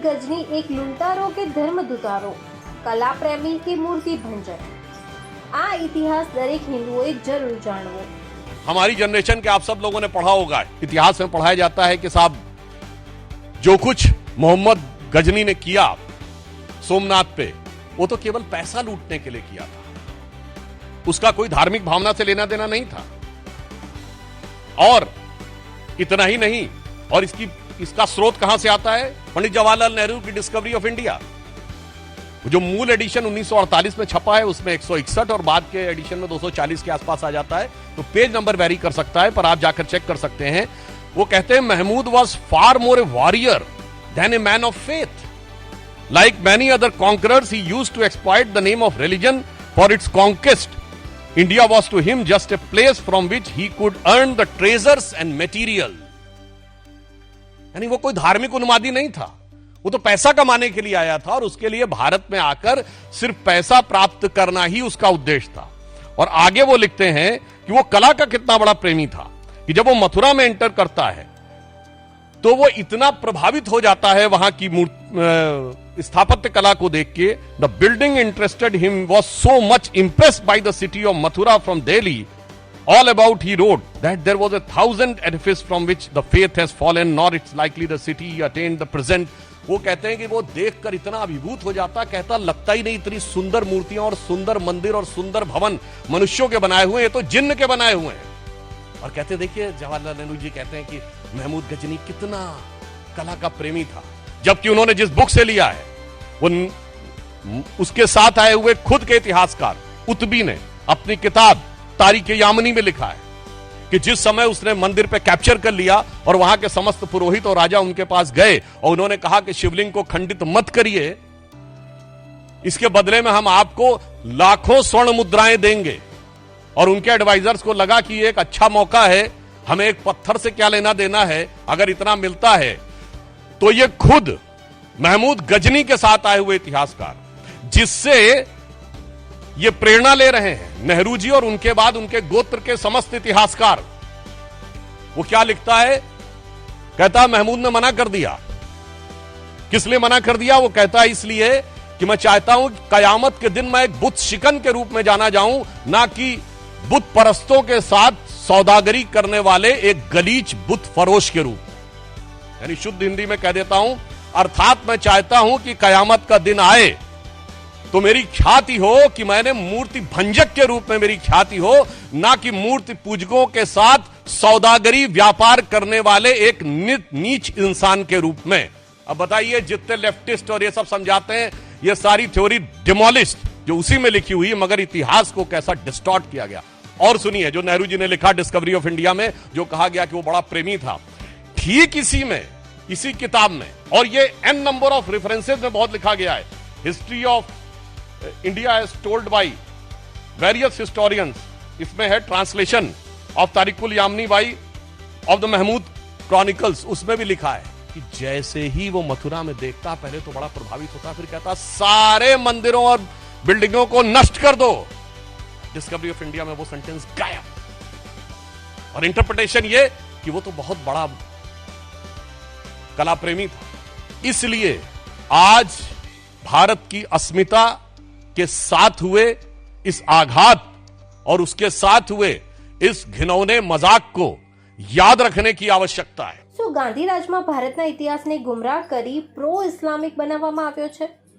गजनी एक लूंटारों के धर्म दुतारो कला प्रेमी के मूर्ति भंजन। आ इतिहास दरेक हिंदुओं जरूर जानवो। हमारी जनरेशन के आप सब लोगों ने पढ़ा होगा, इतिहास में पढ़ाया जाता है कि साहब जो कुछ मोहम्मद गजनी ने किया सोमनाथ पे, वो तो केवल पैसा लूटने के लिए किया था, उसका कोई धार्मिक भावना से लेना देना नहीं था। और इतना ही नहीं, और इसका स्रोत कहां से आता है? पंडित जवाहरलाल नेहरू की डिस्कवरी ऑफ इंडिया। जो मूल एडिशन 1948 में छपा है उसमें 161 और बाद के एडिशन में 240 के आसपास आ जाता है, तो पेज नंबर वेरी कर सकता है, पर आप जाकर चेक कर सकते हैं। वो कहते हैं Mahmud was far more a warrior than a man of faith. Like many other conquerors he used to exploit the name of religion for its conquest. India was to him just a place from which he could earn the treasures and material. यानी वो कोई धार्मिक उन्मादी नहीं था, वो तो पैसा कमाने के लिए आया था, और उसके लिए भारत में आकर सिर्फ पैसा प्राप्त करना ही उसका उद्देश्य था। और आगे वो लिखते हैं कि वो कला का कितना बड़ा प्रेमी था कि जब वो मथुरा में एंटर करता है तो वो इतना प्रभावित हो जाता है वहां की स्थापत्य कला को देख के। The building interested him was so much impressed by the city of Mathura from Delhi. All about he wrote that there was 1,000 edifices from which the faith has fallen, nor it's likely the city attained the present. वो कहते हैं कि वो देखकर इतना अभिभूत हो जाता, कहता लगता ही नहीं इतनी सुंदर मूर्तियां और सुंदर मंदिर और सुंदर भवन मनुष्यों के बनाए हुए हैं, तो जिन्न के बनाए हुए हैं। और कहते देखिए जवाहरलाल नेहरू जी कहते हैं कि महमूद गजनी कितना कला का प्रेमी था, जबकि उन्होंने जिस बुक से लिया है वो उसके साथ आए हुए खुद के इतिहासकार उतबी ने अपनी किताब तारीख यामनी में लिखा है कि जिस समय उसने मंदिर पे कैप्चर कर लिया और वहां के समस्त पुरोहित और राजा उनके पास गए और उन्होंने कहा कि शिवलिंग को खंडित मत करिए, इसके बदले में हम आपको लाखों स्वर्ण मुद्राएं देंगे। और उनके एडवाइजर्स को लगा कि ये एक अच्छा मौका है, हमें एक पत्थर से क्या लेना देना है, अगर इतना मिलता है तो ये खुद महमूद गजनी के साथ आए हुए इतिहासकार, जिससे ये प्रेरणा ले रहे हैं नेहरू जी और उनके बाद उनके गोत्र के समस्त इतिहासकार। वो क्या लिखता है? कहता महमूद ने मना कर दिया। किस लिए मना कर दिया? वो कहता है इसलिए कि मैं चाहता हूं कि कयामत के दिन मैं एक बुत शिकन के रूप में जाना जाऊं, ना कि बुत परस्तों के साथ सौदागरी करने वाले एक गलीच बुत फरोश के रूप। यानी शुद्ध हिंदी में कह देता हूं, अर्थात मैं चाहता हूं कि कयामत का दिन आए तो मेरी ख्याति हो कि मैंने मूर्ति भंजक के रूप में मेरी ख्याति हो, ना कि मूर्ति पूजकों के साथ सौदागरी व्यापार करने वाले एक नीच इंसान के रूप में। अब बताइए, जितने लेफ्टिस्ट और ये सब समझाते हैं, ये सारी थ्योरी डिमोलिश्ड जो उसी में लिखी हुई है, मगर इतिहास को कैसा डिस्टॉर्ट किया गया। और सुनिए जो नेहरू जी ने लिखा डिस्कवरी ऑफ इंडिया में, जो कहा गया कि वो बड़ा प्रेमी था, ठीक इसी किताब में, और ये n नंबर ऑफ रेफरेंसेस में बहुत लिखा गया है। History of India is told by various historians, इसमें है translation of Tarikul Yamini by of the Mahmud chronicles, उसमें भी लिखा है कि जैसे ही वो मथुरा में देखता पहले तो बड़ा प्रभावित होता, फिर कहता सारे मंदिरों और बिल्डिंगों को नष्ट कर दो। डिस्कवरी ऑफ इंडिया में वो सेंटेंस गायब। और इंटरप्रिटेशन ये कि वो तो बहुत बड़ा कला प्रेमी था। इसलिए आज भारत की अस्मिता के साथ हुए इस आघात और उसके साथ हुए इस घिनौने मजाक को याद रखने की आवश्यकता है। गांधी राज में भारतना इतिहास ने गुमराह करी प्रो इस्लामिक बनावવામાં આવ્યો છે।